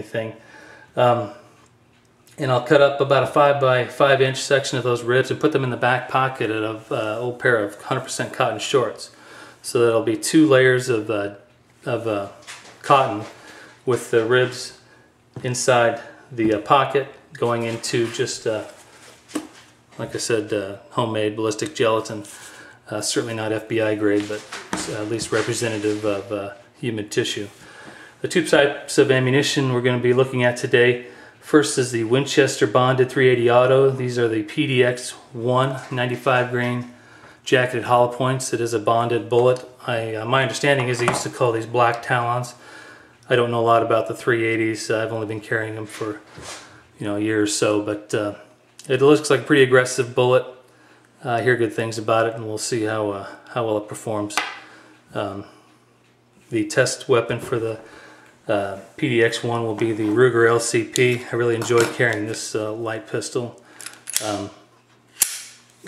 anything. And I'll cut up about a 5 by 5 inch section of those ribs and put them in the back pocket of an old pair of 100% cotton shorts. So that'll be 2 layers of cotton with the ribs inside the pocket going into just, like I said, homemade ballistic gelatin. Certainly not FBI grade, but at least representative of human tissue. The 2 types of ammunition we're going to be looking at today. First is the Winchester bonded 380 auto. These are the PDX1 95 grain jacketed hollow points. It is a bonded bullet. My understanding is they used to call these black talons. I don't know a lot about the 380s. I've only been carrying them for a year or so, but it looks like a pretty aggressive bullet. I hear good things about it, and we'll see how well it performs. The test weapon for the PDX1 will be the Ruger LCP. I really enjoyed carrying this light pistol.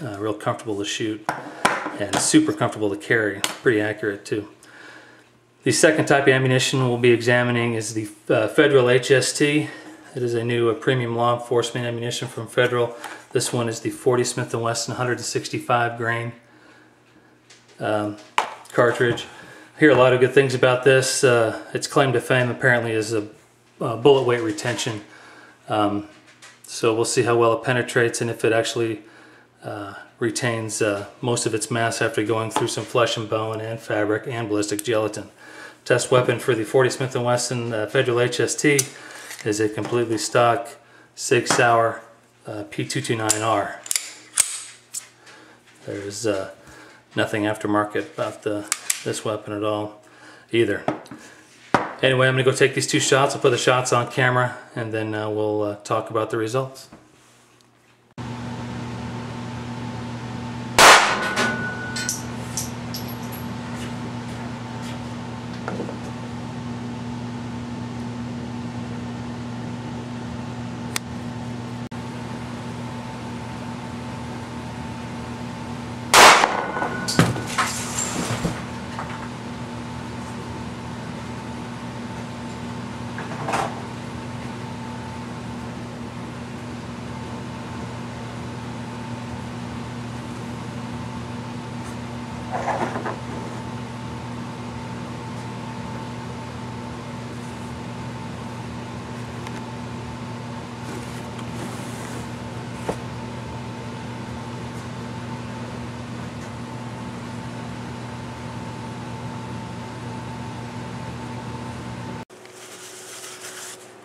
Real comfortable to shoot and super comfortable to carry. Pretty accurate too. The second type of ammunition we'll be examining is the Federal HST. It is a new premium law enforcement ammunition from Federal. This one is the 40 Smith & Wesson 165 grain cartridge. I hear a lot of good things about this. Its claim to fame apparently is a bullet weight retention. So we'll see how well it penetrates and if it actually retains most of its mass after going through some flesh and bone and fabric and ballistic gelatin. Test weapon for the 40 Smith & Wesson Federal HST is a completely stock Sig Sauer P229R. There's nothing aftermarket about this weapon at all either. Anyway, I'm going to go take these 2 shots. I'll put the shots on camera and then we'll talk about the results.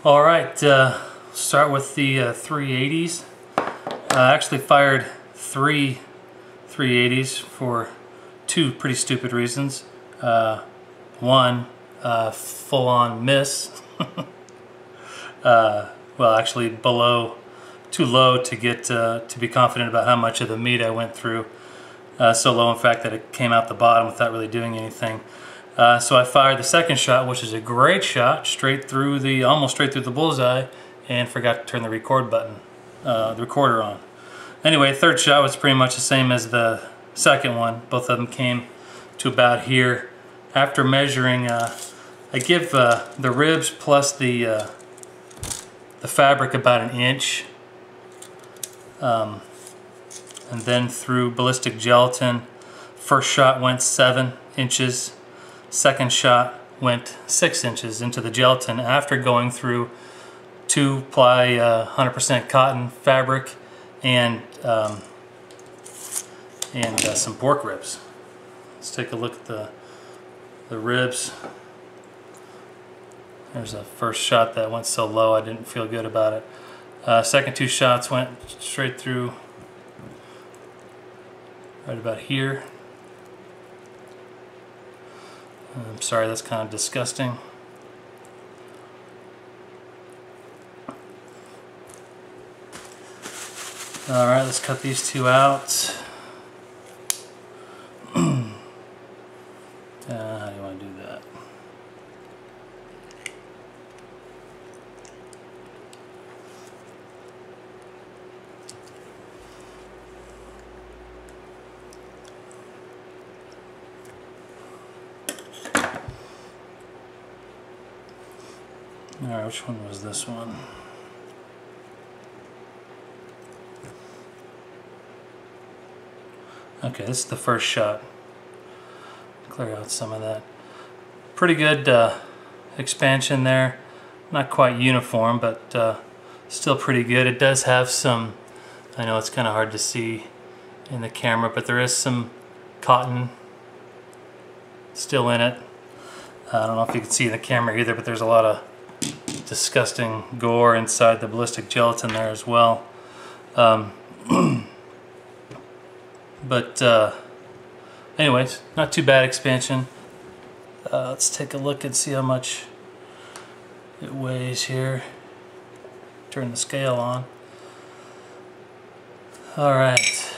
All right, start with the 380s. I actually fired 3 380s for 2 pretty stupid reasons. One, full-on miss. Well, actually too low to get to be confident about how much of the meat I went through. So low, in fact, that it came out the bottom without really doing anything. So I fired the second shot, which is a great shot, almost straight through the bullseye, and forgot to turn the record button, the recorder on. Anyway, third shot was pretty much the same as the second one. Both of them came to about here. After measuring, I give the ribs plus the fabric about 1 inch, and then through ballistic gelatin. First shot went 7 inches. Second shot went 6 inches into the gelatin after going through 2-ply 100% cotton fabric and some pork ribs. Let's take a look at the ribs. There's a first shot that went so low I didn't feel good about it. Second 2 shots went straight through right about here. I'm sorry, that's kind of disgusting. Alright, let's cut these 2 out. How do you want to do that? Alright, which one was this one? Okay, this is the first shot. Clear out some of that. Pretty good expansion there. Not quite uniform, but still pretty good. It does have some, I know it's kind of hard to see in the camera, but there is some cotton still in it. I don't know if you can see in the camera either, but there's a lot of disgusting gore inside the ballistic gelatin there as well. But anyways, not too bad expansion. Let's take a look and see how much it weighs here. Turn the scale on. Alright.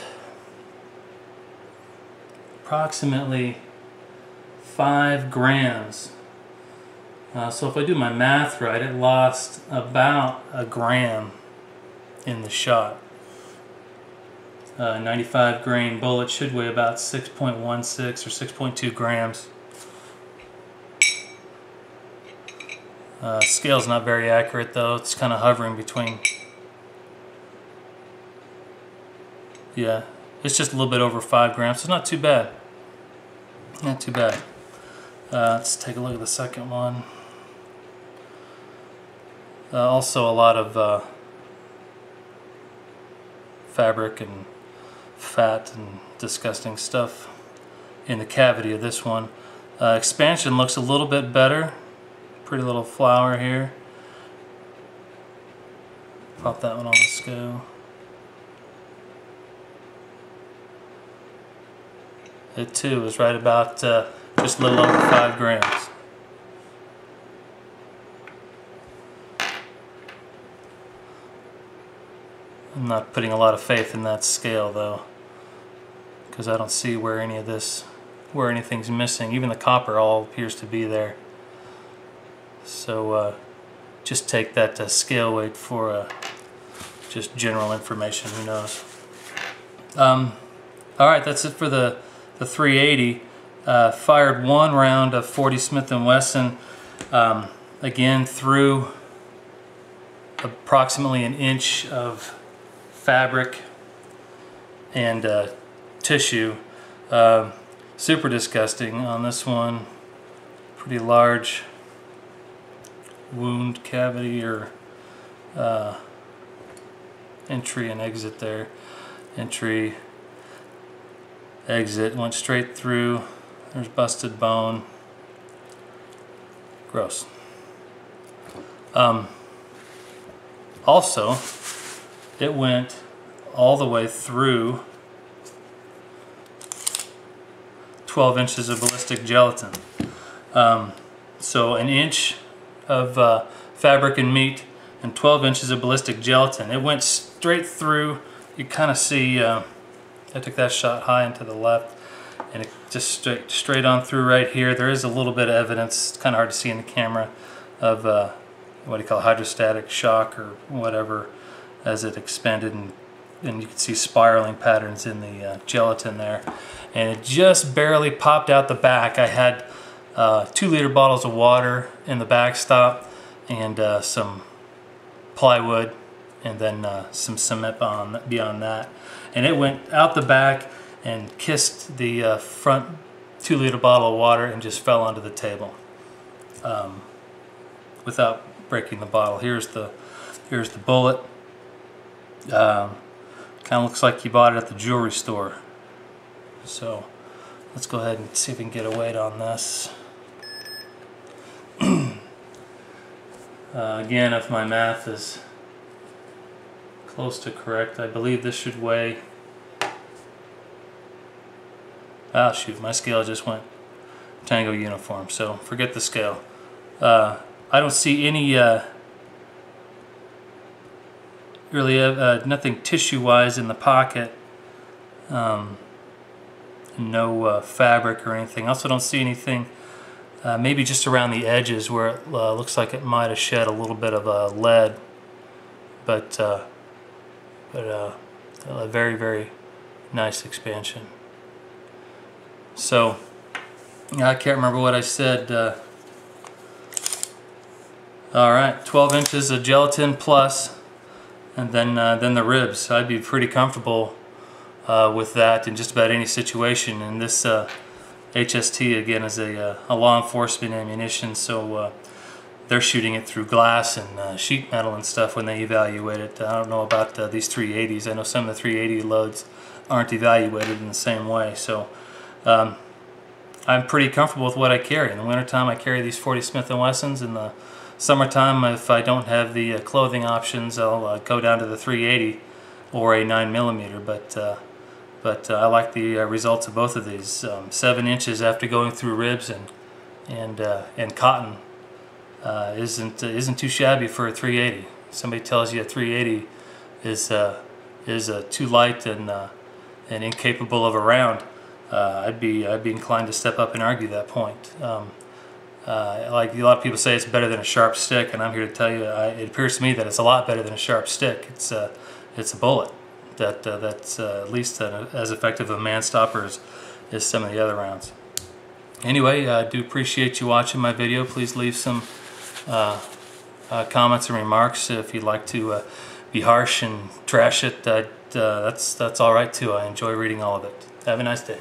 Approximately 5 grams. So if I do my math right, it lost about a gram in the shot. 95 grain bullet should weigh about 6.16 or 6.2 grams. Scale's not very accurate though, it's kind of hovering between. Yeah, it's just a little bit over 5 grams, so it's not too bad. Not too bad. Let's take a look at the second one. Also a lot of fabric and fat and disgusting stuff in the cavity of this one. Expansion looks a little bit better. Pretty little flower here. Pop that one on the scale. It too is right about just a little over 5 grams. I'm not putting a lot of faith in that scale though, because I don't see where any of this, where anything's missing. Even the copper all appears to be there. So just take that scale weight for just general information, who knows. Alright, that's it for the 380. Fired 1 round of 40 Smith & Wesson, again through approximately an inch of fabric and tissue. Super disgusting on this one. Pretty large wound cavity or entry and exit there. Entry, exit, went straight through. There's busted bone. Gross. Also, it went all the way through 12 inches of ballistic gelatin. So an inch of fabric and meat and 12 inches of ballistic gelatin. It went straight through. You kind of see, I took that shot high and to the left, and it just straight on through right here. There is a little bit of evidence, it's kind of hard to see in the camera, of what do you call hydrostatic shock or whatever, as it expanded, and you can see spiraling patterns in the gelatin there. And it just barely popped out the back. I had 2-liter bottles of water in the backstop and some plywood and then some cement beyond that. And it went out the back and kissed the front 2-liter bottle of water and just fell onto the table without breaking the bottle. Here's the bullet. Kind of looks like you bought it at the jewelry store. So let's go ahead and see if we can get a weight on this. Again, if my math is close to correct, I believe this should weigh, ah shoot, my scale just went Tango uniform, so forget the scale. I don't see any really nothing tissue-wise in the pocket. No fabric or anything. I also don't see anything, maybe just around the edges where it looks like it might have shed a little bit of lead, but a very, very nice expansion. So I can't remember what I said All right, 12 inches of gelatin plus, and then the ribs. I'd be pretty comfortable with that in just about any situation. And this HST again is a law enforcement ammunition, so they're shooting it through glass and sheet metal and stuff when they evaluate it. I don't know about these 380s. I know some of the 380 loads aren't evaluated in the same way. So I'm pretty comfortable with what I carry. In the wintertime I carry these 40 Smith & Wessons. In the summertime, if I don't have the clothing options, I'll go down to the 380 or a 9mm. But I like the results of both of these. 7 inches after going through ribs and cotton isn't too shabby for a 380. Somebody tells you a 380 is too light and incapable of a round, I'd be inclined to step up and argue that point. Like a lot of people say, it's better than a sharp stick, and I'm here to tell you, it appears to me that it's a lot better than a sharp stick. It's a bullet that's at least as effective a man stopper as some of the other rounds. Anyway, I do appreciate you watching my video. Please leave some comments and remarks. If you'd like to be harsh and trash it, that's all right too. I enjoy reading all of it. Have a nice day.